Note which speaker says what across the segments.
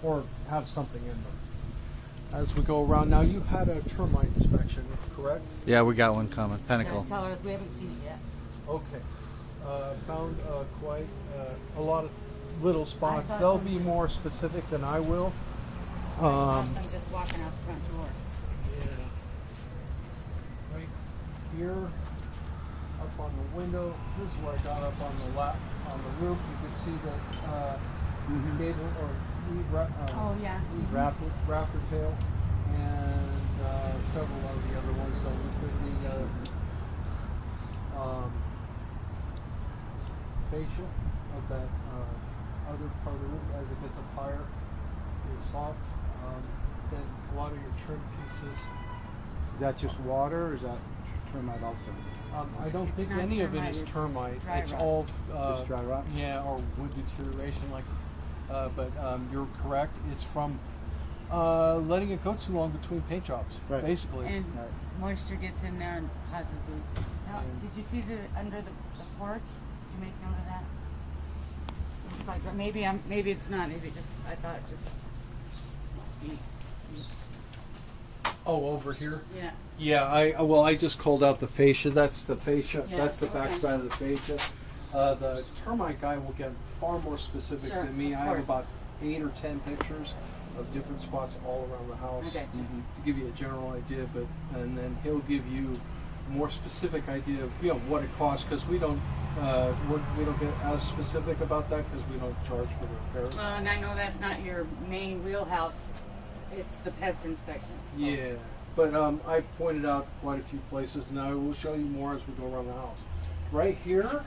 Speaker 1: or have something in them. As we go around, now you had a termite inspection, correct?
Speaker 2: Yeah, we got one coming.
Speaker 3: Yeah,
Speaker 2: Pinnacle.
Speaker 3: tell her we haven't seen it yet.
Speaker 1: Okay. Found quite a lot of little spots.
Speaker 3: thought
Speaker 1: They'll
Speaker 3: some-
Speaker 1: be more specific than I will.
Speaker 3: I'm just walking out the front door.
Speaker 1: Yeah. Right here, up on the window. This is where I got up on the roof. You can see the gable or
Speaker 3: Oh, yeah.
Speaker 1: raptor tail, and several of the other ones. So look at the fascia of that other part of the roof as it gets up higher is soft. Then a lot of your trim pieces.
Speaker 4: Is that just water, or is that termite also?
Speaker 1: I don't
Speaker 3: It's
Speaker 1: think
Speaker 3: not
Speaker 1: any of it
Speaker 3: termite,
Speaker 1: is
Speaker 3: it's
Speaker 1: termite.
Speaker 3: dry
Speaker 1: It's
Speaker 3: rot.
Speaker 1: all
Speaker 4: Just dry rot?
Speaker 1: Yeah, or wood deterioration. But you're correct. It's from letting it go too long between paint jobs,
Speaker 4: Right.
Speaker 1: basically.
Speaker 3: And
Speaker 4: Right.
Speaker 3: moisture gets in there and causes the. Now, did you see the under the porch? Did you make note of that? It's like maybe it's not. Maybe just I thought it just.
Speaker 1: Oh, over here.
Speaker 3: Yeah.
Speaker 1: Yeah, I just called out the fascia. That's the fascia.
Speaker 3: Yeah,
Speaker 1: That's the
Speaker 3: okay.
Speaker 1: back side of the fascia. The termite guy will get far more specific
Speaker 3: Sure,
Speaker 1: than me.
Speaker 3: of
Speaker 1: I have
Speaker 3: course.
Speaker 1: about 8 or 10 pictures of different spots all around the house
Speaker 3: Okay.
Speaker 1: to give you a general idea. And then he'll give you a more specific idea of what it costs, because we don't get as specific about that because we don't charge for the repairs.
Speaker 3: Well, and I know that's not your main wheelhouse. It's the pest inspection. So.
Speaker 1: Yeah, but I pointed out quite a few places, and I will show you more as we go around the house. Right here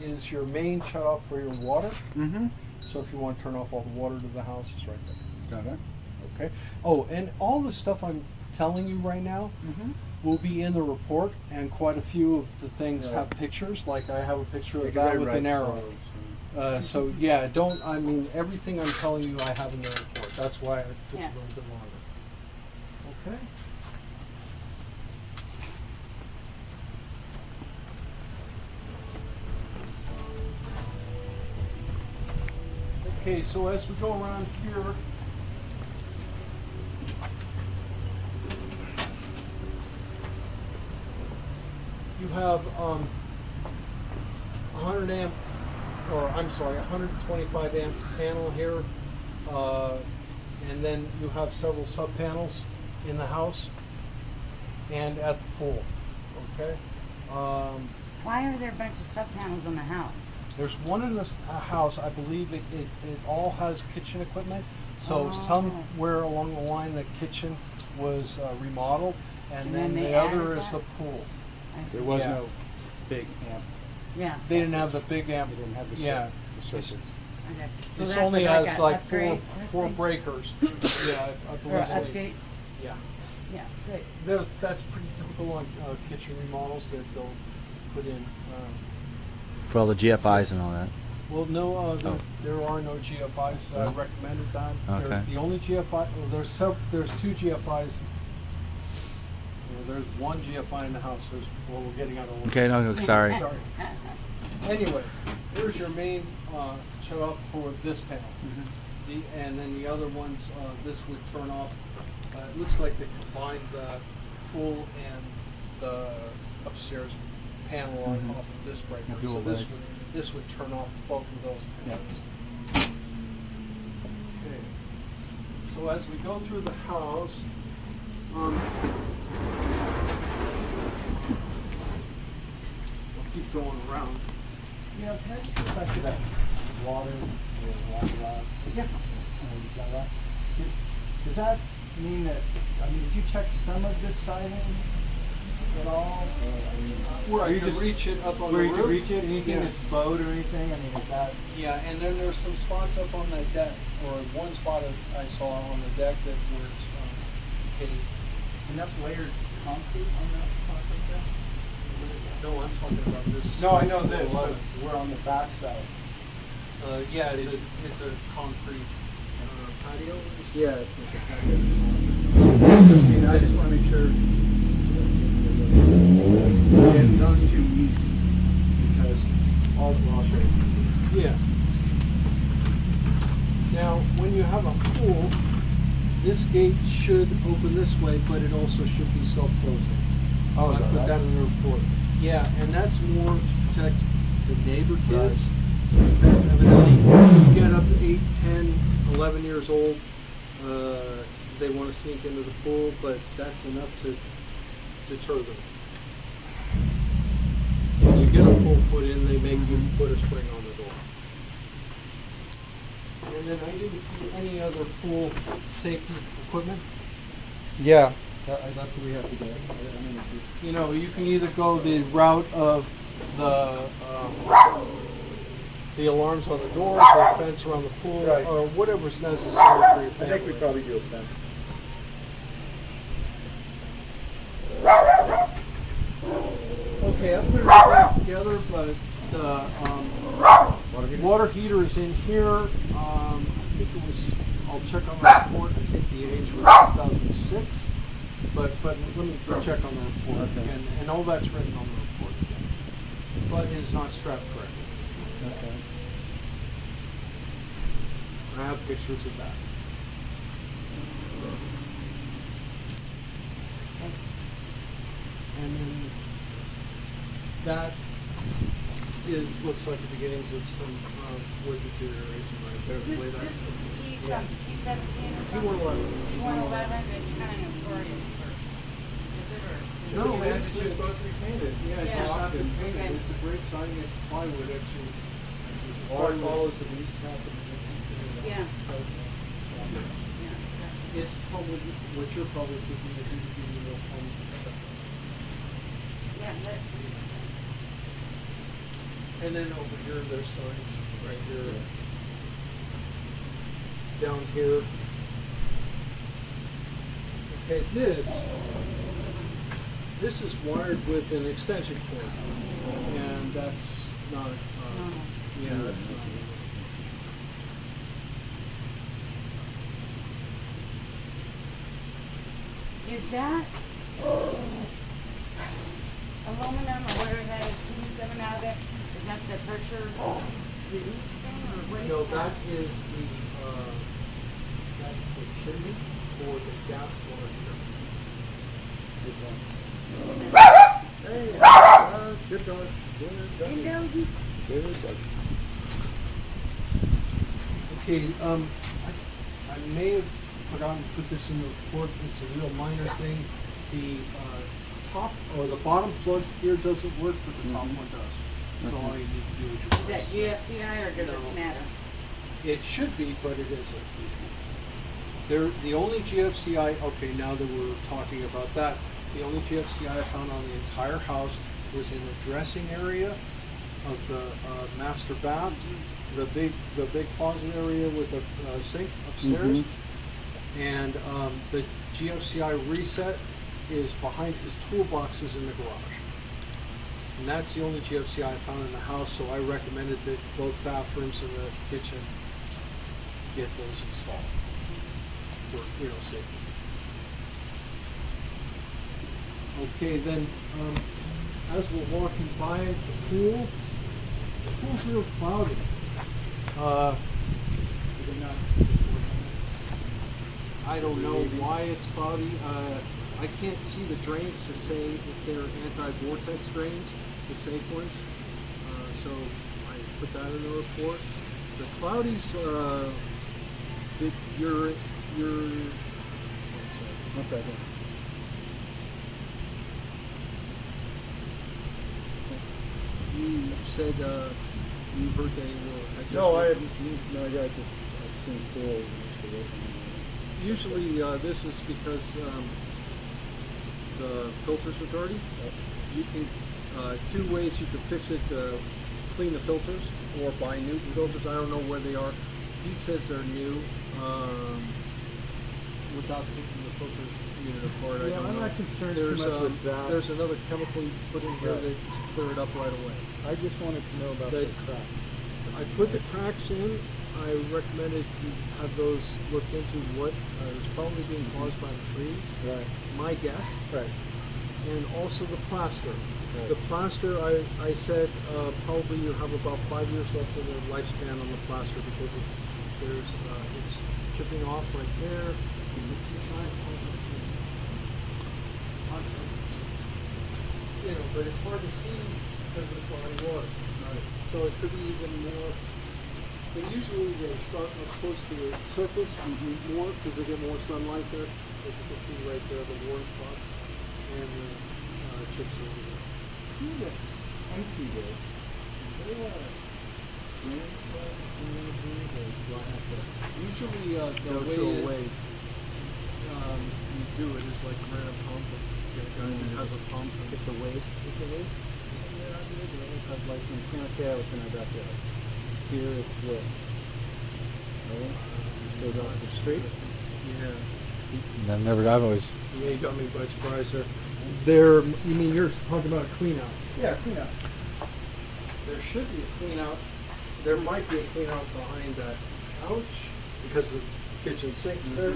Speaker 1: is your main shutoff for your water.
Speaker 4: Mm-hmm.
Speaker 1: So if you want to turn off all the water to the house, it's right there.
Speaker 4: Got it.
Speaker 1: Okay. Oh, and all the stuff I'm telling you right now will be in the report, and quite a few of the things
Speaker 4: Right.
Speaker 1: have pictures. Like I have a picture of
Speaker 4: Because I
Speaker 1: that with
Speaker 4: write
Speaker 1: an arrow.
Speaker 4: so-
Speaker 1: So yeah, I mean, everything I'm telling you I have in the report. That's why I took
Speaker 3: Yeah.
Speaker 1: a little bit longer. Okay. Okay, so as we go around here, you have 100 amp, or I'm sorry, 125 amp panel here, and then you have several sub panels in the house and at the pool. Okay.
Speaker 3: Why are there a bunch of sub panels on the house?
Speaker 1: There's one in this house. I believe it all has kitchen equipment. So
Speaker 3: Oh.
Speaker 1: somewhere along the line, the kitchen was remodeled, and
Speaker 3: And
Speaker 1: then
Speaker 3: then
Speaker 1: the
Speaker 3: they
Speaker 1: other
Speaker 3: added
Speaker 1: is the
Speaker 3: that?
Speaker 1: pool.
Speaker 3: I see.
Speaker 4: There was
Speaker 1: Yeah.
Speaker 4: no big amp.
Speaker 3: Yeah.
Speaker 1: They didn't have the big amp.
Speaker 4: They didn't have the
Speaker 1: Yeah.
Speaker 4: circuits.
Speaker 3: Okay. So
Speaker 1: This
Speaker 3: that's
Speaker 1: only
Speaker 3: like
Speaker 1: has
Speaker 3: a
Speaker 1: like
Speaker 3: upgrade,
Speaker 1: four
Speaker 3: upgrade?
Speaker 1: breakers. Yeah, I
Speaker 3: Or
Speaker 1: believe so.
Speaker 3: update.
Speaker 1: Yeah.
Speaker 3: Yeah. Good.
Speaker 1: That's pretty typical on kitchen remodels that they'll put in.
Speaker 2: For all the GFIs and all that.
Speaker 1: Well, no,
Speaker 2: Oh.
Speaker 1: there are no GFIs
Speaker 2: No?
Speaker 1: recommended that.
Speaker 2: Okay.
Speaker 1: The only GFI, well, there's two GFIs. There's one GFI in the house. Well, we're getting out of order.
Speaker 2: Okay, no, sorry.
Speaker 1: Sorry. Anyway, here's your main shut off for this panel. And then the other ones, this would turn off. It looks like they combined the pool and the upstairs panel on off of this breaker.
Speaker 4: A dual
Speaker 1: So
Speaker 4: leg.
Speaker 1: this would turn off both of those
Speaker 4: Yep.
Speaker 1: panels. Okay. So as we go through the house, we'll keep going around.
Speaker 4: Yeah, can I just go back to that water,
Speaker 1: Yeah.
Speaker 4: Does that mean that, did you check some of this siding at all?
Speaker 1: Where I
Speaker 4: you
Speaker 1: can
Speaker 4: just
Speaker 1: reach it up on
Speaker 4: where
Speaker 1: the
Speaker 4: you
Speaker 1: roof.
Speaker 4: can reach it, anything
Speaker 1: Yeah.
Speaker 4: that's bowed or anything? Is that?
Speaker 1: Yeah, and then there's some spots up on the deck, or one spot I saw on the deck that was paved.
Speaker 4: And that's layered concrete on that part like that?
Speaker 1: No, I'm talking about this.
Speaker 4: No, I know this, but
Speaker 1: 11.
Speaker 4: we're on the back side.
Speaker 1: Yeah, it's a concrete patio.
Speaker 4: Yeah, it's a patio. See, I just want to make sure. And those two meet because I'll show you.
Speaker 1: Yeah. this gate should open this way, but it also should be self-closing.
Speaker 4: Oh,
Speaker 1: I
Speaker 4: is that
Speaker 1: put
Speaker 4: right?
Speaker 1: that in the report. Yeah, and that's more to protect the neighbor kids.
Speaker 4: Right.
Speaker 1: Because evidently, you get up to 8, 10, 11 years old, they want to sneak into the pool, but that's enough to deter them. When you get a pool put in, they make you put a spring on the door. And then I didn't see any other pool safety equipment.
Speaker 4: Yeah, that's what we have to get. I mean, if
Speaker 1: You know, you can either go the route of the alarms on the doors, or a fence around the pool,
Speaker 4: Right.
Speaker 1: or whatever's necessary for your family.
Speaker 4: I think we probably do a fence.
Speaker 1: Okay, I'm putting it back together, but the water heater is in here. I think it was, I'll check on the report, I think the age was 2006, but let me check on the report,
Speaker 4: Okay.
Speaker 1: and all that's written on the report again. But it is not strapped correctly.
Speaker 4: Okay.
Speaker 1: I have pictures of that. And then that looks like the beginnings of some wood deterioration right there. the way
Speaker 3: This
Speaker 1: that's-
Speaker 3: is
Speaker 1: Yeah.
Speaker 3: T17 or something?
Speaker 1: T111.
Speaker 3: T111, it's kind of notorious for, is it, or?
Speaker 1: No,
Speaker 3: is
Speaker 1: it's
Speaker 3: it-
Speaker 1: just supposed to be painted. Yeah, it's
Speaker 3: Yeah.
Speaker 1: just not been painted.
Speaker 3: Okay.
Speaker 1: It's a great siding, it's plywood actually.
Speaker 4: All it follows the lease package.
Speaker 3: Yeah. Yeah.
Speaker 1: It's probably, what you're probably thinking is either being real home.
Speaker 3: Yeah, that,
Speaker 1: And then over here, there's signs right here. Down here. Okay, this is wired with an extension cord, and that's not, yeah, that's not.
Speaker 3: is that aluminum or whatever that is coming out of it? Is that the pressure release thing or what is
Speaker 1: No,
Speaker 3: that?
Speaker 1: that is that's the chimney for the gas water heater.
Speaker 4: Hey, good dog. Good dog.
Speaker 3: Windows?
Speaker 4: Good dog.
Speaker 1: Okay, I may have forgotten to put this in the report, it's a real minor thing. The top, or the bottom plug here doesn't work, but the top one does. That's all you need to do is
Speaker 3: Is that
Speaker 1: replace.
Speaker 3: GFCI or does
Speaker 1: No.
Speaker 3: it matter?
Speaker 1: It should be, but it isn't. The only GFCI, okay, now that we're talking about that, the only GFCI I found on the entire house was in the dressing area of the master bath, the big closet area with a sink upstairs. And the GFCI reset is behind his toolboxes in the garage. And that's the only GFCI I found in the house, so I recommended that both bathrooms and the kitchen get those installed for, safety. Okay, then, as we're walking by the pool's real cloudy. I don't know why it's cloudy. I can't see the drains to say if they're anti-vortex drains, the safe ones. So I put that in the report. The cloudies, your
Speaker 4: One second.
Speaker 1: you said you heard they were.
Speaker 4: No, I haven't, no, I just, I've seen pools and used to work on them.
Speaker 1: Usually this is because the filters are dirty. You can two ways you can fix it: clean the filters or buy new filters. I don't know where they are. He says they're new. Without taking the filter unit apart, I
Speaker 4: Yeah,
Speaker 1: don't
Speaker 4: I'm
Speaker 1: know.
Speaker 4: not concerned
Speaker 1: There's,
Speaker 4: too much with that.
Speaker 1: There's another chemical you put in here
Speaker 4: Right.
Speaker 1: that clear it up right away.
Speaker 4: I just wanted to know about
Speaker 1: The-
Speaker 4: the cracks.
Speaker 1: I put the cracks in. I recommended you have those looked into. What is probably being caused by the trees.
Speaker 4: Right.
Speaker 1: My guess.
Speaker 4: Right.
Speaker 1: And also the plaster.
Speaker 4: Right.
Speaker 1: The plaster, I said probably you have about 5 years left in the lifespan on the plaster because it's chipping off right there. You know, but it's hard to see because of the body water. So it could be even more. But usually they start up close to the surface more because they get more sunlight there. As you can see right there, the warm spots and the chips are over there.
Speaker 4: Empty there.
Speaker 1: Usually the way you do it is like run a pump. Get a guy that has a pump.
Speaker 4: Get the waste. I'd like in Santa Fe, I was going to back there. Here it's what? Goes off the street.
Speaker 1: Yeah.
Speaker 2: I've always.
Speaker 1: Yeah, you got me by surprise there. There, you mean you're talking about a clean out?
Speaker 4: Yeah, clean up.
Speaker 1: There should be a clean out. There might be a clean out behind that couch because the kitchen sink's there.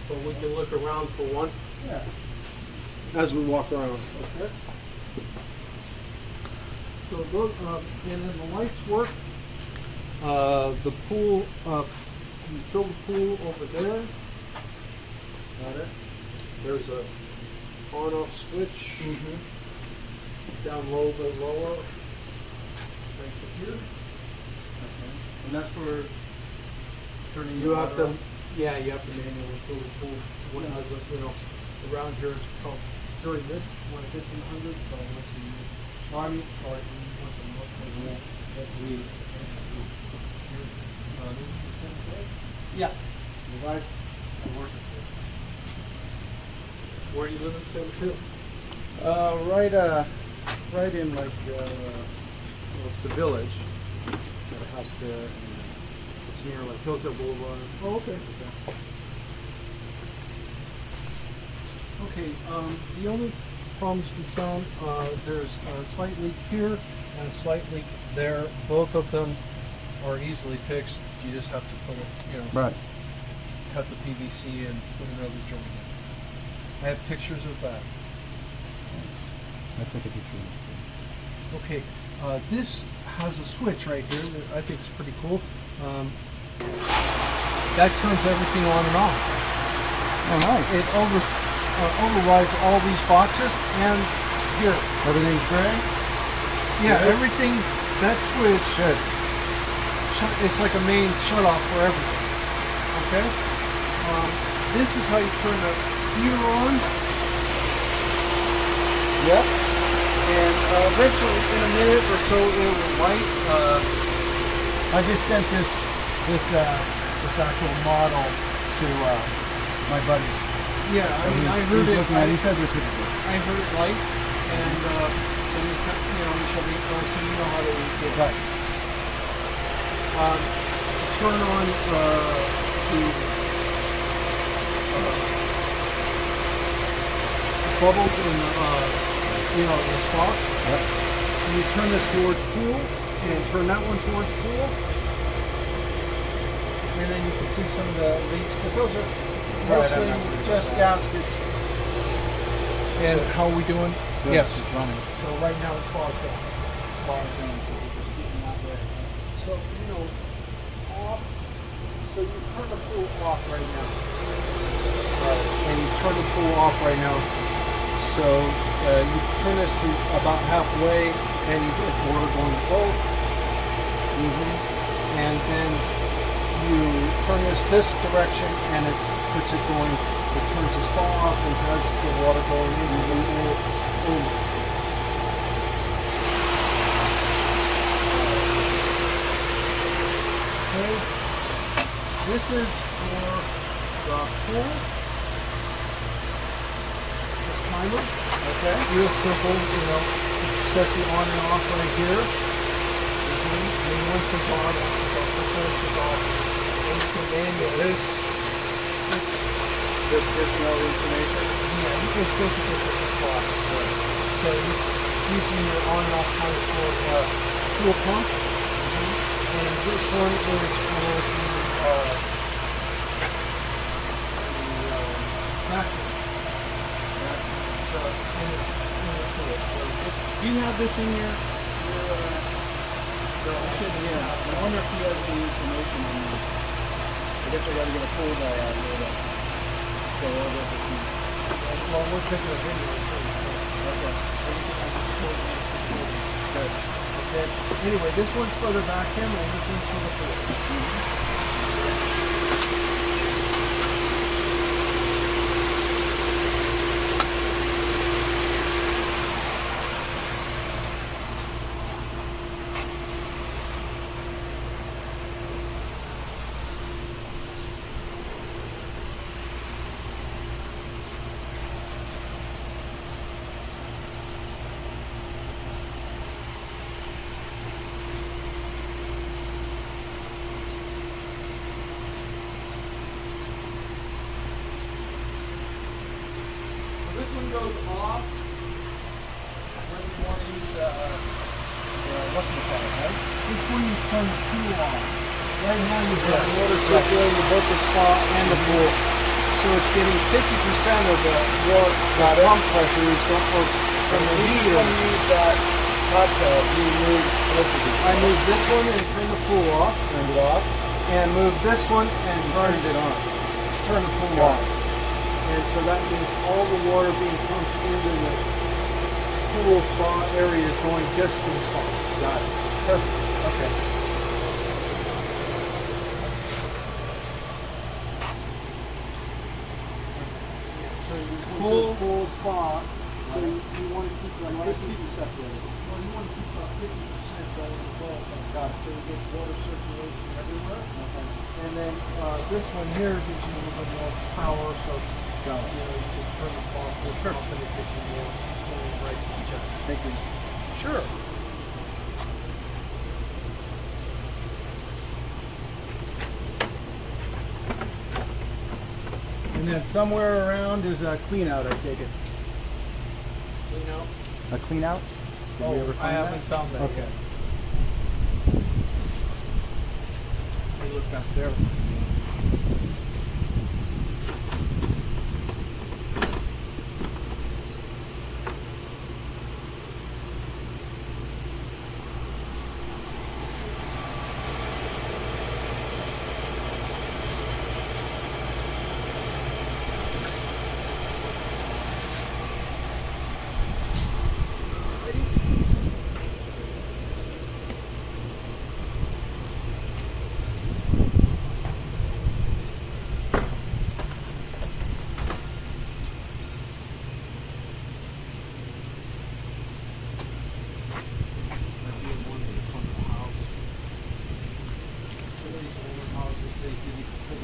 Speaker 1: But we can look around for one
Speaker 4: Yeah.
Speaker 1: as we walk around. Okay. So those, and then the lights work. The pool, you fill the pool over there. Got it. There's a on-off switch. Down low, but lower. Right here.
Speaker 4: Okay. And that's for turning
Speaker 1: You
Speaker 4: the
Speaker 1: have
Speaker 4: water
Speaker 1: to,
Speaker 4: on?
Speaker 1: yeah, you have to manually fill the pool. When it has a, you know, around here it's pumped during this, when it gets in hundreds, but once a year. Oh, I mean, sorry, once a month. Maybe. That's weird. Yeah.
Speaker 4: Your wife, I work at this.
Speaker 1: Where do you live in San Mateo?
Speaker 4: Right in like, well, it's the village. Got a house there, and it's near like Hillsdale Boulevard.
Speaker 1: Oh, okay. Okay, the only problems we found, there's a slight leak here and a slight leak there. Both of them are easily fixed. You just have to put it, you know,
Speaker 4: Right.
Speaker 1: cut the PVC and put another joint in. I have pictures of that.
Speaker 4: I took a picture.
Speaker 1: Okay, this has a switch right here that I think is pretty cool. That turns everything on and off.
Speaker 4: Oh, nice.
Speaker 1: It overrides all these boxes and here.
Speaker 4: Everything's gray?
Speaker 1: Yeah,
Speaker 4: Good.
Speaker 1: everything, that switch,
Speaker 4: Good.
Speaker 1: it's like a main shut off for everything. Okay? This is how you turn the heater on.
Speaker 4: Yep.
Speaker 1: And eventually, in a minute or so, it will light.
Speaker 4: I just sent this actual model to my buddy.
Speaker 1: Yeah, I mean, I heard
Speaker 4: He's
Speaker 1: it.
Speaker 4: looking at it. He said this is good.
Speaker 1: I heard it light, and so you shall be so you know how to do it.
Speaker 4: Right.
Speaker 1: To turn on the bubbles in the stock.
Speaker 4: Yep.
Speaker 1: You turn this towards pool and turn that one towards pool. And then you can see some of the leaks, but those are mostly just gaskets. And how are we doing?
Speaker 4: Good.
Speaker 1: Yes.
Speaker 4: It's running.
Speaker 1: So right now it's fogged down. Fogged down, so we're just getting that way. So, off. So you turn the pool off right now. And you turn the pool off right now. So you turn this to about halfway and you get water going to both. And then you turn this direction and it puts it going, it turns the spa off and has the water going into the pool. Okay. This is for the pool. This timer.
Speaker 4: Okay.
Speaker 1: Real simple, set the on and off right here. And once it's on, it's off. And you can manual this.
Speaker 4: There's no information.
Speaker 1: Yeah, you can basically put the clock. So using your on and off timer for fuel pump. And this one is for the vacuum. So, and it's in the fluid. So do you have this in your
Speaker 4: So I should, yeah, I wonder if he has the information on this. I guess I gotta get a pool guy out here to go over it with me.
Speaker 1: Well, we're taking a video.
Speaker 4: Okay.
Speaker 1: Good. Okay. Anyway, this one's for the vacuum and this one's for the pool.
Speaker 4: This one goes off when you want to use what's it called, right?
Speaker 1: This one you turn the two on. Right now you've got water circulating both the spa and the pool. So it's getting 50% of the water pump pressure is from the heater.
Speaker 4: When you use that hot tub, you move
Speaker 1: I moved this one and turned the pool off.
Speaker 4: turned it off,
Speaker 1: And moved this one and
Speaker 4: turned it on.
Speaker 1: turned the pool off. And so that means all the water being pumped into the pool spa area is going just to the spa.
Speaker 4: Got it.
Speaker 1: Perfect. Okay. So pool spa. So you want to keep like 50 separated. Well, you want to keep about 50% going in the bowl. Got it. So you get water circulation everywhere.
Speaker 4: Okay.
Speaker 1: And then this one here gives you a little bit more power, so
Speaker 4: Got it.
Speaker 1: you know you can turn the faucet off and it gets you more right to the chest.
Speaker 4: Thank you.
Speaker 1: Sure.
Speaker 4: And then somewhere around is a clean out, I take it.
Speaker 1: You know.
Speaker 4: A clean out? Did we ever
Speaker 1: I
Speaker 4: find
Speaker 1: haven't found that.
Speaker 4: Okay.
Speaker 1: Yet. Let me look back there.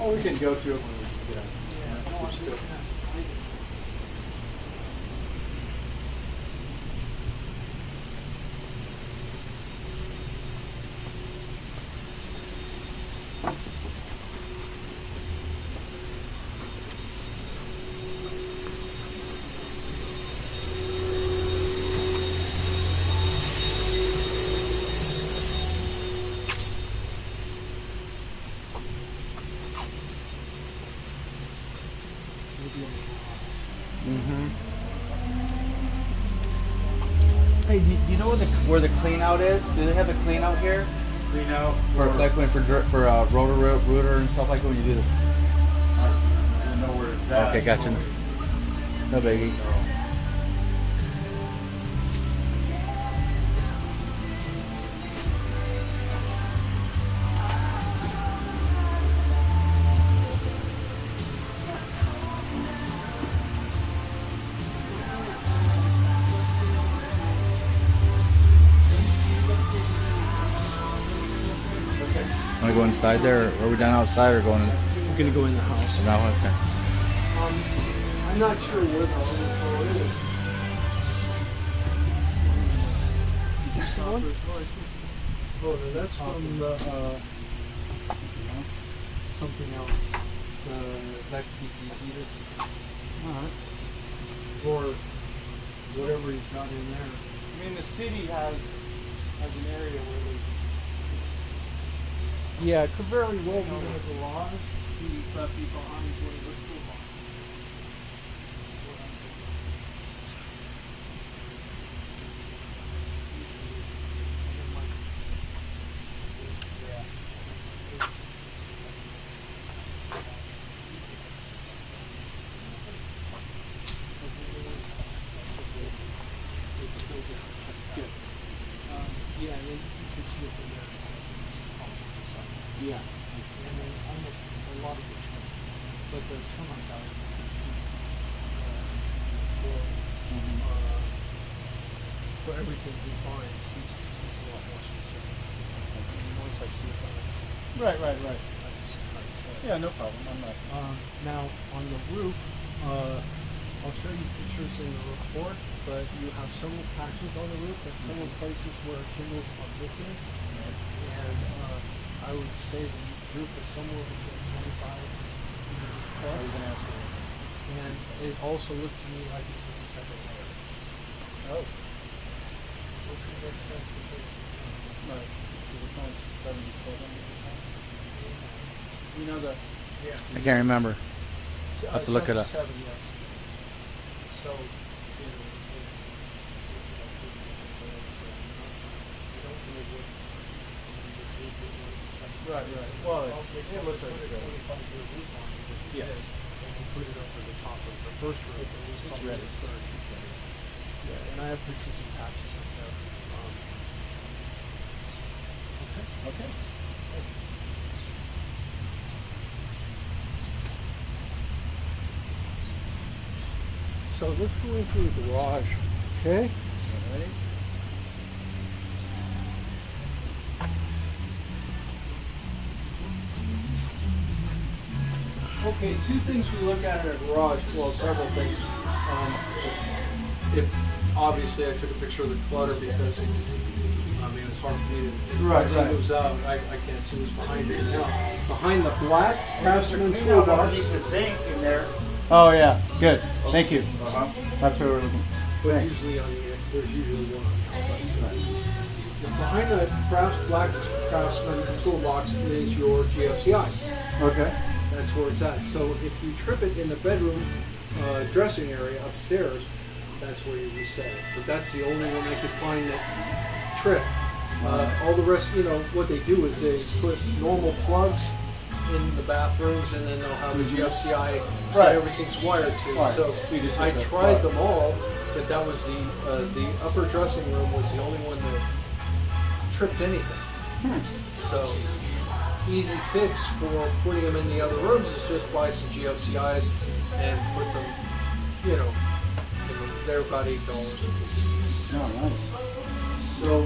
Speaker 4: Oh, we can go to it when we get out. We're still.
Speaker 2: Hey, do you know where the clean out is? Do they have a clean out here?
Speaker 4: Clean out.
Speaker 2: For like when for rotor and stuff like that when you do this.
Speaker 4: I don't know where it's at.
Speaker 2: Okay, gotcha. No biggie. Want to go inside there, or are we down outside, or going?
Speaker 1: We're gonna go in the house.
Speaker 2: No, okay.
Speaker 1: I'm not sure where the overflow is. This one? Oh, no, that's from the something else. The electric heater.
Speaker 4: Alright.
Speaker 1: Or whatever he's got in there.
Speaker 4: I mean, the city has an area where they.
Speaker 1: Yeah, it could very well be in the garage. He's behind one of the toolbox. for everything he finds, he's a lot more specific. And once I see it,
Speaker 4: Right.
Speaker 1: I just kind of say.
Speaker 4: Yeah, no problem. I'm not.
Speaker 1: Now, on the roof, I'll show you pictures in the report, but you have several patches on the roof and several places where shingles are missing. And I would say the roof is somewhere between 25 and 30
Speaker 4: I was gonna ask you.
Speaker 1: and it also looked to me like it was a second layer.
Speaker 4: Oh.
Speaker 1: Which would make sense because,
Speaker 4: Right. Because it's only 77. You know the.
Speaker 1: yeah.
Speaker 2: I can't remember.
Speaker 1: I'll
Speaker 2: have to look it up.
Speaker 1: 77, yes. So, you know,
Speaker 4: Right. Well, it looks like
Speaker 1: a
Speaker 4: it's good.
Speaker 1: 25-year roof on it. If you
Speaker 4: Yeah.
Speaker 1: did, and you put it over the top of the first roof, it was something
Speaker 4: ready.
Speaker 1: that's 30. Yeah, and I have pictures of patches up there.
Speaker 4: Okay.
Speaker 1: So let's go into the garage, okay?
Speaker 4: All right.
Speaker 1: Okay, two things we look at in a garage, well, several things. If obviously I took a picture of the clutter because it's hard for me to,
Speaker 4: Right,
Speaker 1: once it
Speaker 4: right.
Speaker 1: moves out, I can't see what's behind it now. Behind the black Craftsman
Speaker 2: Clean out
Speaker 1: toolbox,
Speaker 2: underneath the sink in there.
Speaker 4: Oh yeah. Good. Thank you. That's what we're looking.
Speaker 1: but
Speaker 4: Thanks.
Speaker 1: usually there's usually one on the outside. Behind the black Craftsman toolbox is your GFCI.
Speaker 4: Okay.
Speaker 1: That's where it's at. So if you trip it in the bedroom dressing area upstairs, that's where you reset it. But that's the only one I could find that trip. All the rest, what they do is they put normal plugs in the bathrooms, and then they'll have the GFCI that
Speaker 4: Right.
Speaker 1: everything's wired to.
Speaker 4: Right.
Speaker 1: So
Speaker 4: You just
Speaker 1: I
Speaker 4: hit the
Speaker 1: tried
Speaker 4: plug.
Speaker 1: them all, but that was the upper dressing room was the only one that tripped anything. So easy fix for putting them in the other rooms is just buy some GFCIs and put them, they're about $8 a piece.
Speaker 4: No, nice.
Speaker 1: So,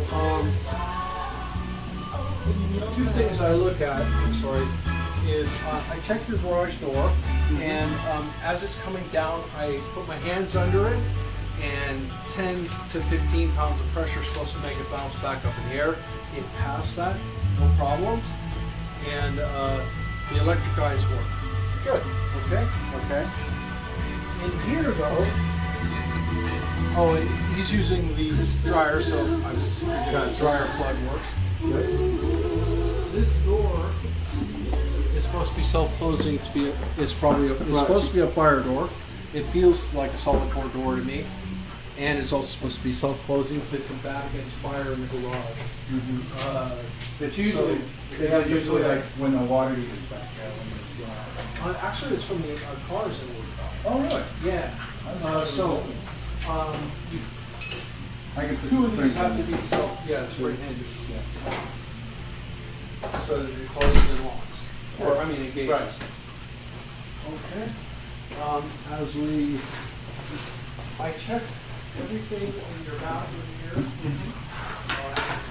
Speaker 1: two things I look at, is I check your garage door, and as it's coming down, I put my hands under it, and 10 to 15 pounds of pressure is supposed to make it bounce back up in the air. It passed that, no problem. And the electric eyes work.
Speaker 4: Good.
Speaker 1: Okay?
Speaker 4: Okay.
Speaker 1: In here though, and he's using the dryer, so I'm just got a dryer plug works. This door is supposed to be self-closing to be it's supposed to be a fire door. It feels like a solid core door to me. And it's also supposed to be self-closing to combat against fire in the garage.
Speaker 4: It's usually
Speaker 1: they have
Speaker 4: usually
Speaker 1: to-
Speaker 4: like when the water heater's back there when you're doing it.
Speaker 1: Actually, it's from the cars in Woodstock.
Speaker 4: Oh really?
Speaker 1: Yeah. You,
Speaker 4: I can put
Speaker 1: two of these
Speaker 4: springs
Speaker 1: have
Speaker 4: in
Speaker 1: to be
Speaker 4: there.
Speaker 1: spring hinges,
Speaker 4: Yeah.
Speaker 1: so that it closes and locks, or I mean engages.
Speaker 4: Right.
Speaker 1: Okay. I checked everything in your bathroom here.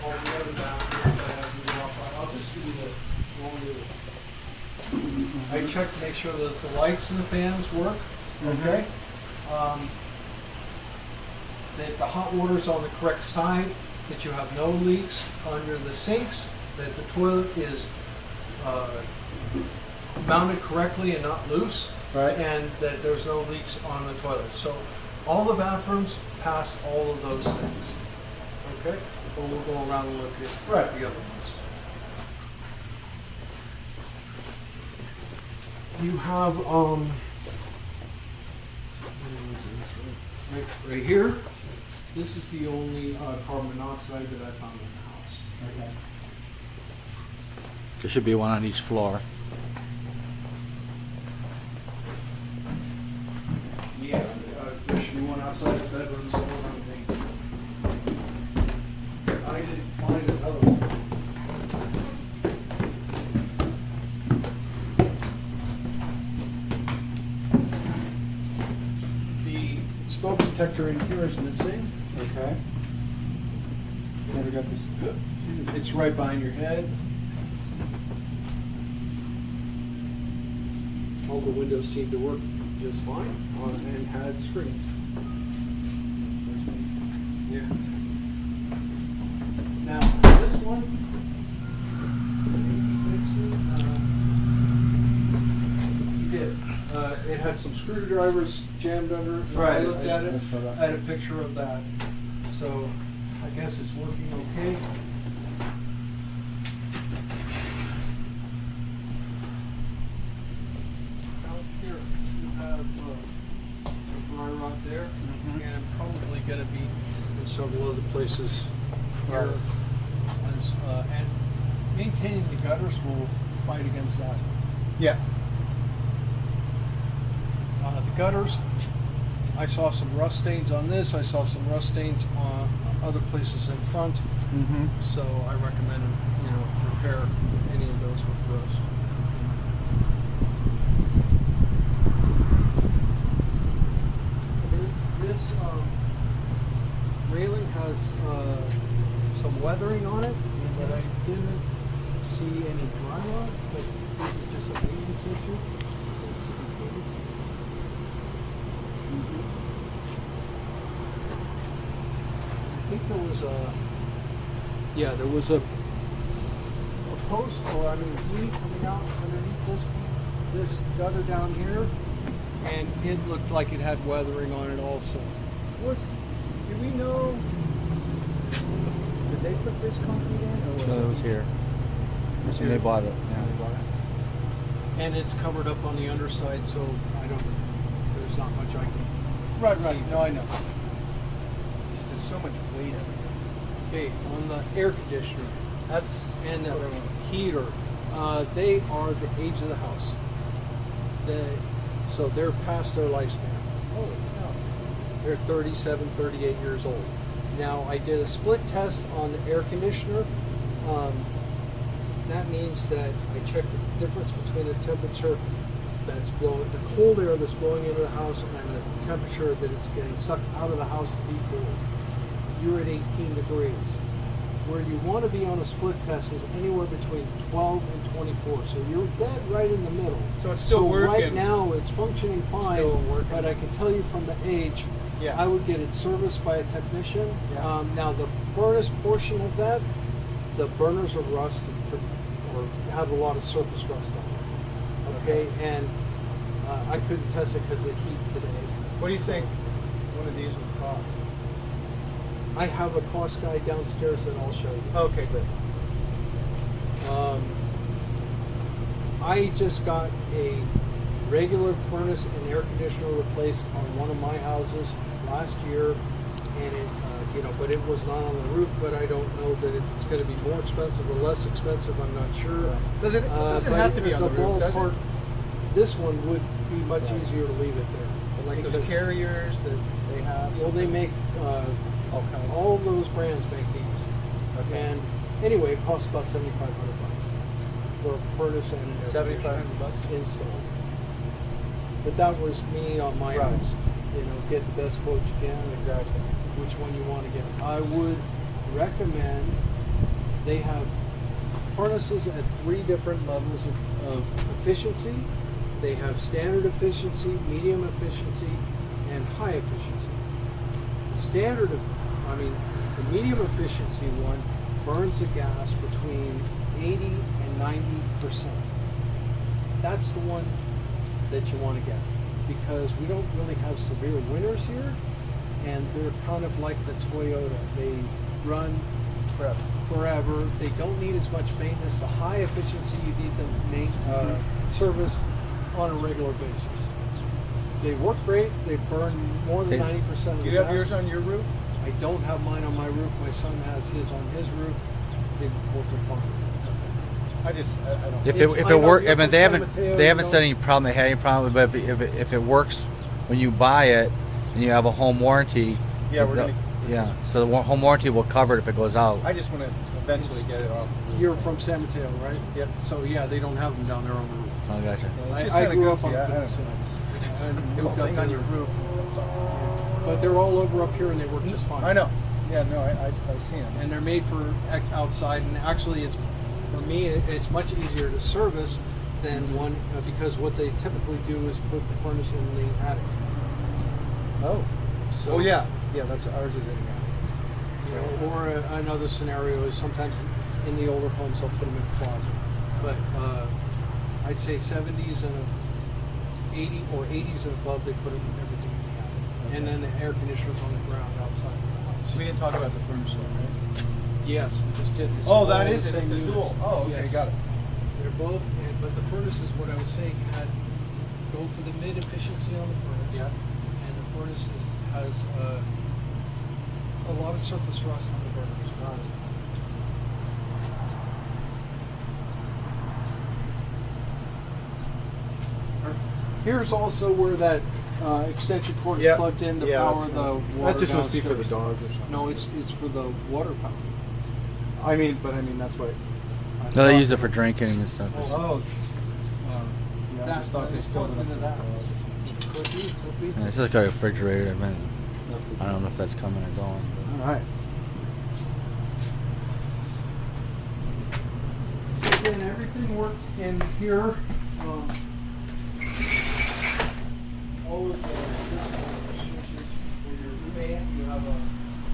Speaker 1: All the other bathrooms that have been off. I'll just give you the long view. I checked to make sure that the lights and the fans work. Okay. That the hot water's on the correct side, that you have no leaks under the sinks, that the toilet is mounted correctly and not loose,
Speaker 4: Right.
Speaker 1: and that there's no leaks on the toilet. So all the bathrooms pass all of those things. Okay? Well, we'll go around and look at
Speaker 4: Right.
Speaker 1: the other ones. You have right here. This is the only carbon monoxide that I found in the house.
Speaker 4: Okay.
Speaker 2: There should be one on each floor.
Speaker 1: Yeah, there should be one outside the bedrooms and one on the I didn't find another one. The smoke detector in here is missing.
Speaker 4: Okay. Never got this.
Speaker 1: It's right behind your head. All the windows seem to work just fine and had screens. Yeah. Now, this one, you did. It had some screwdrivers jammed under it. When I looked at it. I had a picture of that. So I guess it's working okay. Out here, you have some dry rot there, and probably going to be in several other places here. And maintaining the gutters will fight against that.
Speaker 4: Yeah.
Speaker 1: The gutters, I saw some rust stains on this. I saw some rust stains on other places in front.
Speaker 4: Mm-hmm.
Speaker 1: So I recommend, repair any of those with rust. This railing has some weathering on it, but I didn't see any dry rot. But this is just a maintenance issue. I think there was a post, or lead coming out underneath this gutter down here, and it looked like it had weathering on it also.
Speaker 4: Do we know? Did they put this concrete in, or was
Speaker 2: No, it was here. And they bought it. Yeah.
Speaker 4: They bought it?
Speaker 1: And it's covered up on the underside, so there's not much I can.
Speaker 2: Right,
Speaker 1: see.
Speaker 2: no, I know.
Speaker 4: Just there's so much weight on it.
Speaker 1: Okay, on the air conditioner
Speaker 4: That's
Speaker 1: and the heater, they are the age of the house. So they're past their lifespan.
Speaker 4: Holy cow.
Speaker 1: They're 37, 38 years old. Now, I did a split test on the air conditioner. That means that I checked the difference between the temperature that's blowing, the cold air that's blowing into the house, and the temperature that it's getting sucked out of the house to be cool. You're at 18 degrees. Where you want to be on a split test is anywhere between 12 and 24. So you're dead right in the middle.
Speaker 4: So it's still
Speaker 1: Right
Speaker 4: working.
Speaker 1: now it's functioning fine,
Speaker 4: Still working.
Speaker 1: but I can tell you from the age,
Speaker 4: Yeah.
Speaker 1: I would get it serviced by a technician.
Speaker 4: Yeah.
Speaker 1: Now the furnace portion of that, the burners are rusted or have a lot of surface rust on them. Okay, and I couldn't test it because of the heat today.
Speaker 4: What do you think one of these would cost?
Speaker 1: I have a cost guide downstairs that I'll show you.
Speaker 4: Okay, good.
Speaker 1: I just got a regular furnace and air conditioner replaced on one of my houses last year, and it, but it was not on the roof. But I don't know that it's going to be more expensive or less expensive. I'm not sure.
Speaker 4: Doesn't it doesn't
Speaker 1: but
Speaker 4: have to be on the roof, does it?
Speaker 1: ballpark, this one would be much easier to leave it there.
Speaker 4: Like those
Speaker 1: Because-
Speaker 4: carriers that they have.
Speaker 1: Well, they make
Speaker 4: all kinds.
Speaker 1: all of those brands make these.
Speaker 4: Okay.
Speaker 1: And anyway, it costs about $7,500 for a furnace and an air
Speaker 4: $7,500
Speaker 1: conditioner installed. But that was me on my
Speaker 4: Right.
Speaker 1: house. Get the best quote you can.
Speaker 4: Exactly.
Speaker 1: Which one you want to get. I would recommend they have furnaces at 3 different levels of efficiency. They have standard efficiency, medium efficiency, and high efficiency. The medium efficiency one burns the gas between 80 and 90%. That's the one that you want to get, because we don't really have severe winters here, and they're kind of like the Toyota. They run forever. They don't need as much maintenance. The high efficiency, you need them service on a regular basis. They work great. They burn more than 90% of
Speaker 4: Do
Speaker 1: the
Speaker 4: you have
Speaker 1: gas.
Speaker 4: yours on your roof?
Speaker 1: I don't have mine on my roof. My son has his on his roof. They're working fine.
Speaker 4: I don't.
Speaker 2: If
Speaker 1: It's
Speaker 2: it
Speaker 1: fine out
Speaker 2: work,
Speaker 1: here
Speaker 2: I mean,
Speaker 1: from
Speaker 2: they
Speaker 1: San
Speaker 2: haven't
Speaker 1: Mateo,
Speaker 2: they haven't
Speaker 1: you
Speaker 2: said
Speaker 1: know.
Speaker 2: any problem. They had any problem, but if it works when you buy it and you have a home warranty,
Speaker 4: Yeah, we're gonna.
Speaker 2: yeah. So the home warranty will cover it if it goes out.
Speaker 4: I just want to eventually get it off.
Speaker 1: You're from San Mateo, right?
Speaker 4: Yep.
Speaker 1: So yeah, they don't have them down there on the roof.
Speaker 2: Oh, gotcha.
Speaker 4: It's just
Speaker 1: I
Speaker 4: kinda
Speaker 1: grew up
Speaker 4: goofy.
Speaker 1: on
Speaker 4: I don't
Speaker 1: Peninsula.
Speaker 4: know.
Speaker 1: And
Speaker 4: The
Speaker 1: moved
Speaker 4: whole
Speaker 1: up
Speaker 4: thing on
Speaker 1: there.
Speaker 4: your roof.
Speaker 1: But they're all over up here and they work just fine.
Speaker 4: I know. Yeah, no, I've seen them.
Speaker 1: and they're made for outside. And actually, it's for me, it's much easier to service than one because what they typically do is put the furnace in the attic.
Speaker 4: Oh.
Speaker 1: So,
Speaker 4: Oh, yeah. Yeah, that's ours is in there.
Speaker 1: You know, or another scenario is sometimes in the older homes they'll put them in a closet. But I'd say 70s and 80 or 80s and above, they put everything in the attic. And then the air conditioners on the ground outside of the house.
Speaker 4: We didn't talk about the furnace though, right?
Speaker 1: Yes, we just did. It's
Speaker 4: Oh,
Speaker 1: all
Speaker 4: that
Speaker 1: the
Speaker 4: is it.
Speaker 1: same
Speaker 4: It's a
Speaker 1: unit.
Speaker 4: dual. Oh, okay,
Speaker 1: Yes.
Speaker 4: got it.
Speaker 1: They're both, but the furnace is what I was saying. Had go for the mid efficiency on the furnace.
Speaker 4: Yeah.
Speaker 1: And the furnace has a lot of surface rust on the burners. Here's also where that extension cord is plugged in to power the water.
Speaker 4: That just must be for the
Speaker 1: downstairs.
Speaker 4: dogs or something.
Speaker 1: No, it's for the water fountain.
Speaker 4: I mean, that's what.
Speaker 2: No, they use it for drinking and stuff.
Speaker 4: Oh. Yeah, I
Speaker 1: That
Speaker 4: just thought they
Speaker 1: is
Speaker 4: filled
Speaker 1: plugged
Speaker 4: it
Speaker 1: into
Speaker 4: up.
Speaker 1: that. Could be.
Speaker 2: Yeah, it's like a refrigerator. I don't know if that's coming or going.
Speaker 4: All right.
Speaker 1: So again, everything worked in here. All of the switches for your fan, you have a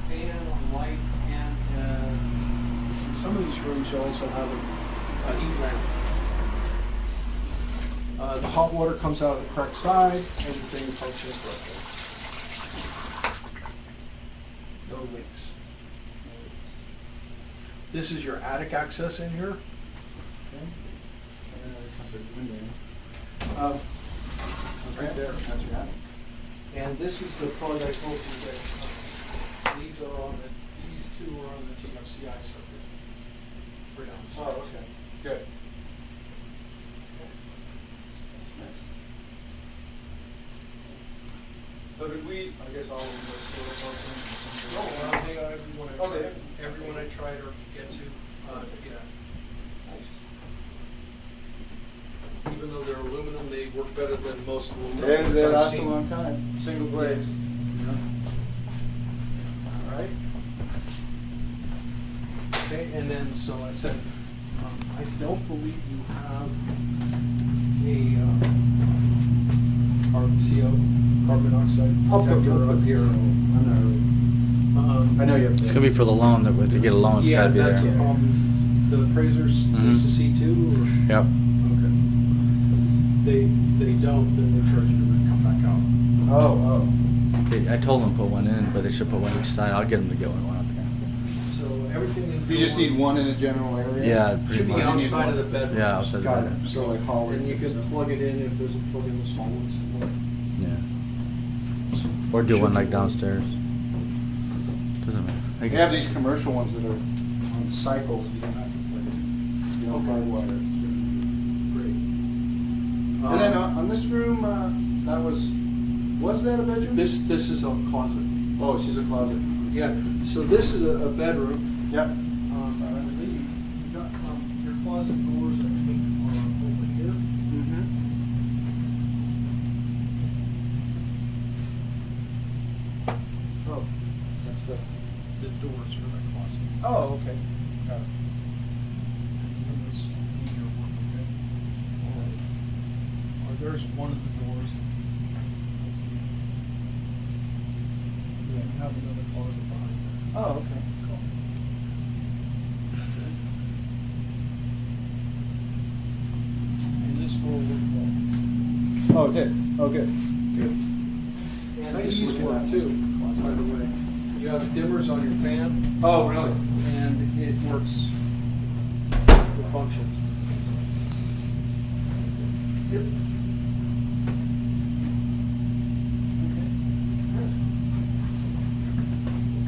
Speaker 1: fan, a light, and in some of these rooms you also have a heat lamp. The hot water comes out of the correct side, everything functions correctly. No leaks. This is your attic access in here.
Speaker 4: Right there, that's your attic.
Speaker 1: And this is the plug I told you that these two are on the TFCI circuit for downstairs.
Speaker 4: Oh, okay, good. So did we, I guess all of them were sort of
Speaker 1: No, well,
Speaker 4: Okay.
Speaker 1: everyone I tried to get to, yeah. Even though they're aluminum, they work better than most aluminum.
Speaker 4: They
Speaker 1: ones I've
Speaker 4: last a
Speaker 1: seen.
Speaker 4: long time, single glazed.
Speaker 1: All right. Okay, and then, so I said, I don't believe you have a carbon monoxide
Speaker 4: I'll put
Speaker 1: detector up here.
Speaker 4: I'm not really. I know you have.
Speaker 2: It's gonna be for the loan. That to get a loan, it's
Speaker 1: Yeah,
Speaker 2: gotta be
Speaker 1: that's
Speaker 2: there.
Speaker 1: a problem. The appraisers
Speaker 2: Mhm.
Speaker 1: needs to see too, or?
Speaker 2: Yep.
Speaker 1: Okay. They don't, then they charge you to come back out.
Speaker 4: Oh.
Speaker 2: I told them to put one in, but they should put one each side. I'll get them to get one up there.
Speaker 1: So everything in.
Speaker 4: You just need one in a general area?
Speaker 2: Yeah, pretty
Speaker 1: Should be
Speaker 2: much.
Speaker 1: outside of the bedroom.
Speaker 2: Yeah, outside the
Speaker 4: Got it.
Speaker 2: bedroom.
Speaker 4: So like hallway.
Speaker 1: And you can plug it in if there's a plug in the small ones.
Speaker 2: Yeah. Or do one like downstairs. Doesn't matter.
Speaker 4: They have these commercial ones that are on cycles, you don't have to plug it. You don't hardwire it.
Speaker 1: Great.
Speaker 4: And then on this room, was that a bedroom?
Speaker 1: This is a closet.
Speaker 4: Oh, she's a closet.
Speaker 1: Yeah, so this is a bedroom.
Speaker 4: Yep.
Speaker 1: I believe you got, your closet doors, I think, are over here.
Speaker 4: Mm-hmm. Oh, that's
Speaker 1: The doors for that closet.
Speaker 4: Oh, okay. Got it.
Speaker 1: And this in your work, okay? There's one of the doors. Yeah, you have another closet behind that.
Speaker 4: Oh, okay. Cool.
Speaker 1: And this will work well.
Speaker 4: Oh, it did. Oh, good. Good.
Speaker 1: And
Speaker 4: Nice
Speaker 1: these
Speaker 4: looking
Speaker 1: work
Speaker 4: at.
Speaker 1: too, by the way. You have dimmers on your fan,
Speaker 4: Oh, really?
Speaker 1: and it works, it functions. Yep.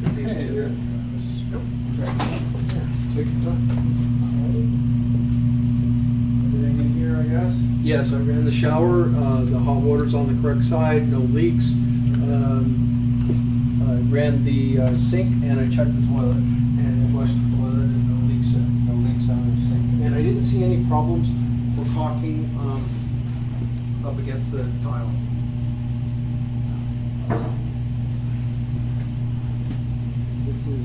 Speaker 1: Look at these
Speaker 4: Hey,
Speaker 1: two.
Speaker 4: there.
Speaker 1: Take your time.
Speaker 4: Everything in here, I guess?
Speaker 1: Yes, I ran the shower, the hot water's on the correct side, no leaks. I ran the sink and I checked the toilet and flushed the toilet and no leaks.
Speaker 4: No leaks on the sink.
Speaker 1: And I didn't see any problems for caulking up against the tile. This is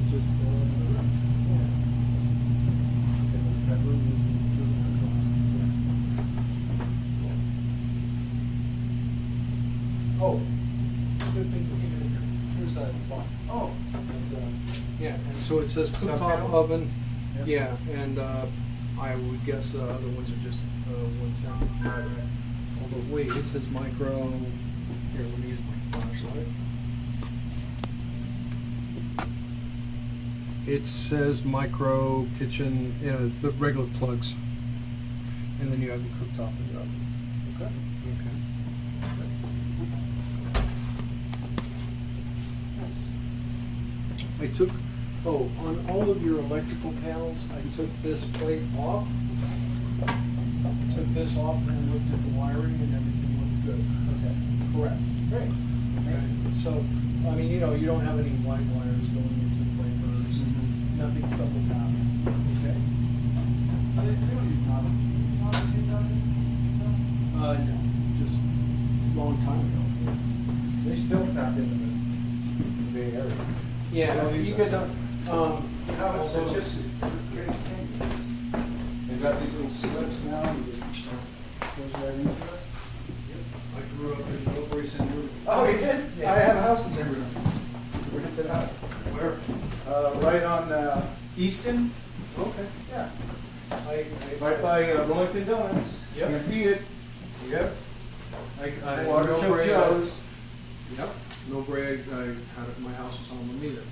Speaker 1: side of the box.
Speaker 4: Oh, that's
Speaker 1: Yeah, and so it says
Speaker 4: Sub
Speaker 1: cooktop
Speaker 4: panel?
Speaker 1: oven.
Speaker 4: Yep.
Speaker 1: Yeah, and I would guess the other ones are just 110.
Speaker 4: right.
Speaker 1: Although wait, it says micro. Here, let me use my flashlight. It says micro kitchen, the regular plugs, and then you have the cooktop and the oven.
Speaker 4: Okay.
Speaker 1: I took, on all of your electrical panels, I took this plate off. Took this off and looked at the wiring and everything looked good.
Speaker 4: Okay.
Speaker 1: Correct.
Speaker 4: Great.
Speaker 1: Okay. So, I mean, you don't have any white wires going into the breakers, nothing's double tapped. Okay?
Speaker 4: They don't use knobs.
Speaker 1: No, just long time ago.
Speaker 4: They still tap into the Bay Area.
Speaker 1: Yeah,
Speaker 4: They don't use
Speaker 1: you
Speaker 4: that.
Speaker 1: guys,
Speaker 4: No, it's just great thing. They've got these little slips now, and just goes right into it.
Speaker 1: I grew up in Millbury, St. Louis.
Speaker 4: Oh, you did?
Speaker 1: Yeah.
Speaker 4: I have a house in St. Louis. We rented it out.
Speaker 1: Where?
Speaker 4: Right on Easton.
Speaker 1: Okay.
Speaker 4: Yeah.
Speaker 1: I
Speaker 4: Right by Rollington Donuts.
Speaker 1: Yep.
Speaker 4: Can't beat it.
Speaker 1: Yep.
Speaker 4: Water Choke
Speaker 1: Millbury,
Speaker 4: Joe's.
Speaker 1: Yep. Millbury, I had it, my house was on Lameda.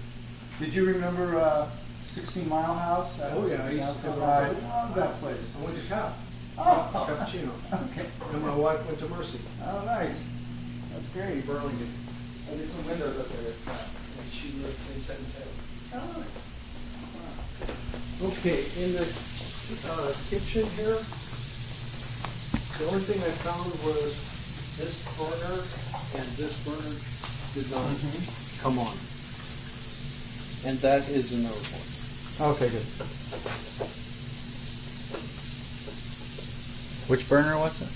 Speaker 4: Did you remember 16 Mile House?
Speaker 1: Oh, yeah, I used to-
Speaker 4: I love that place.
Speaker 1: I went to Cap,
Speaker 4: Oh,
Speaker 1: Cappuccino,
Speaker 4: okay.
Speaker 1: and my wife went to Mercy,
Speaker 4: Oh, nice. That's great.
Speaker 1: Burlington,
Speaker 4: Oh, there's some windows up there.
Speaker 1: and she lived in San Mateo.
Speaker 4: Oh.
Speaker 1: Okay, in the kitchen here, the only thing I found was this burner and this burner did not come on. And that is another one.
Speaker 4: Okay, good.
Speaker 2: Which burner was it?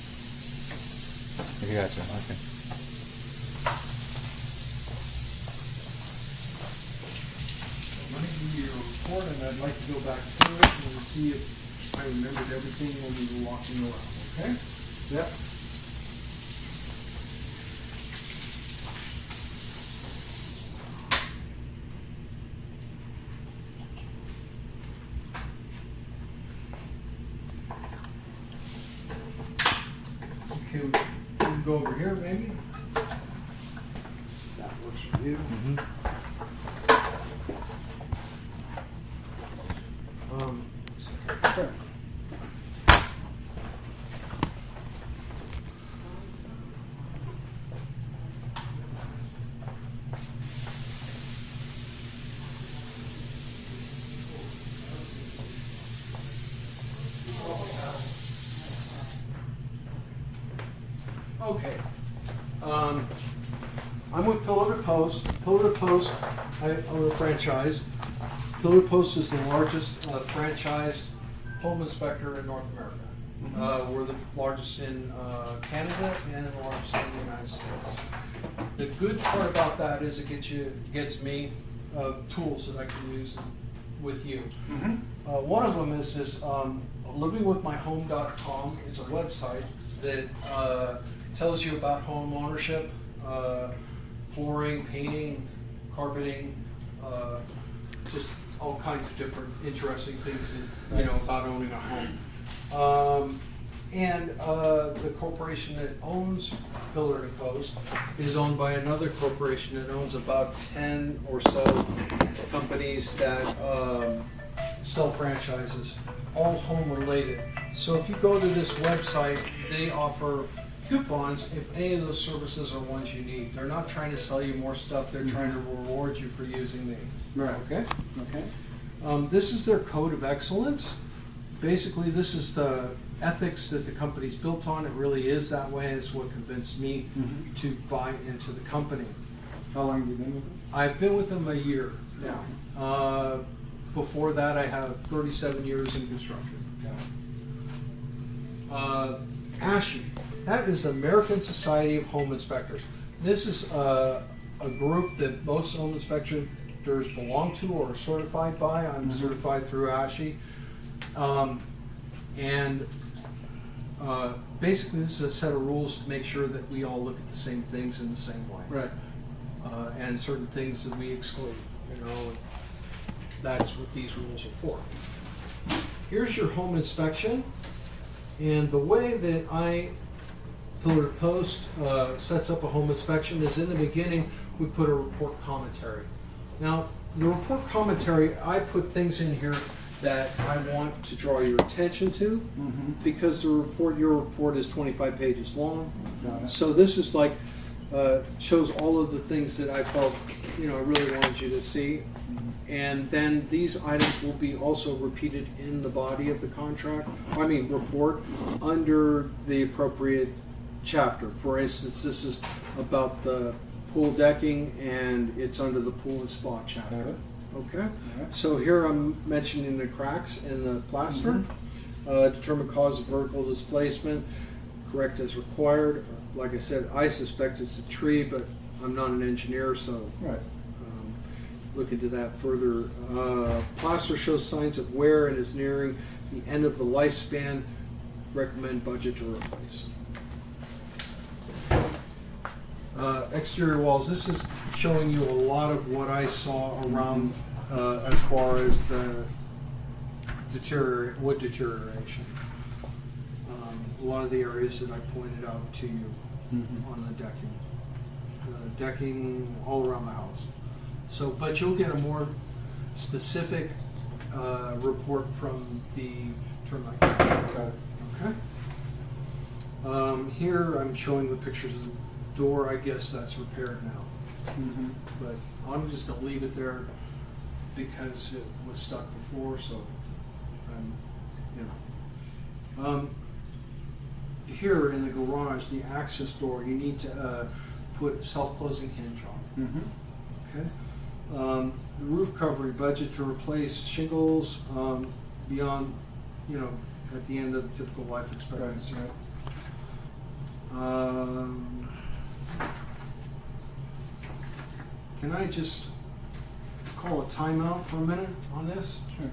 Speaker 2: I gotcha. Okay.
Speaker 1: Let me give you a report, and I'd like to go back through it and see if I remembered everything when we were walking around, okay?
Speaker 4: Yep.
Speaker 1: Okay, we can go over here, maybe?
Speaker 4: That works for you. Sure.
Speaker 1: Okay. I'm with Pillar to Post. Pillar to Post, I own a franchise. Pillar to Post is the largest franchised home inspector in North America. We're the largest in Canada and the largest in the United States. The good part about that is it gets me tools that I can use with you. One of them is this livingwithmyhome.com. It's a website that tells you about home ownership, flooring, painting, carpeting, just all kinds of different interesting things that, about owning a home. And the corporation that owns Pillar and Post is owned by another corporation that owns about 10 or so companies that sell franchises, all home related. So if you go to this website, they offer coupons if any of those services are ones you need. They're not trying to sell you more stuff, they're trying to reward you for using me.
Speaker 4: Right.
Speaker 1: Okay?
Speaker 4: Okay.
Speaker 1: This is their code of excellence. Basically, this is the ethics that the company's built on. It really is that way. It's what convinced me to buy into the company.
Speaker 4: How long have you been with them?
Speaker 1: I've been with them a year now. Before that, I have 37 years in construction. ASHI, that is American Society of Home Inspectors. This is a group that most home inspectors belong to or are certified by. I'm certified through ASHI. Basically, this is a set of rules to make sure that we all look at the same things in the same way.
Speaker 4: Right.
Speaker 1: and certain things that we exclude, you know. That's what these rules are for. Here's your home inspection, and the way that Pillar to Post sets up a home inspection is in the beginning we put a report commentary. Now, the report commentary, I put things in here that I want to draw your attention to, because your report is 25 pages long.
Speaker 4: Got it.
Speaker 1: So this is like, shows all of the things that I felt, you know, I really wanted you to see. And then these items will be also repeated in the body of the report, under the appropriate chapter. For instance, this is about the pool decking, and it's under the pool and spa chapter.
Speaker 4: Got it.
Speaker 1: Okay?
Speaker 4: Alright.
Speaker 1: So here I'm mentioning the cracks in the plaster. Determine cause of vertical displacement, correct as required. Like I said, I suspect it's a tree, but I'm not an engineer, so
Speaker 4: Right.
Speaker 1: look into that further. Plaster shows signs of wear and is nearing the end of the lifespan. Recommend budget to replace. Exterior walls. This is showing you a lot of what I saw around as far as the wood deterioration. A lot of the areas that I pointed out to you on the decking. Decking all around the house. So, but you'll get a more specific report from the termite.
Speaker 4: Got it.
Speaker 1: Okay. Here I'm showing the pictures of the door. I guess that's repaired now. But I'm just gonna leave it there because it was stuck before, so, you know. Here in the garage, the access door, you need to put a self-closing hinge on. Okay. The roof covering, budget to replace shingles beyond, you know, at the end of the typical life expectancy. Can I just call a timeout for a minute on this?
Speaker 4: Sure.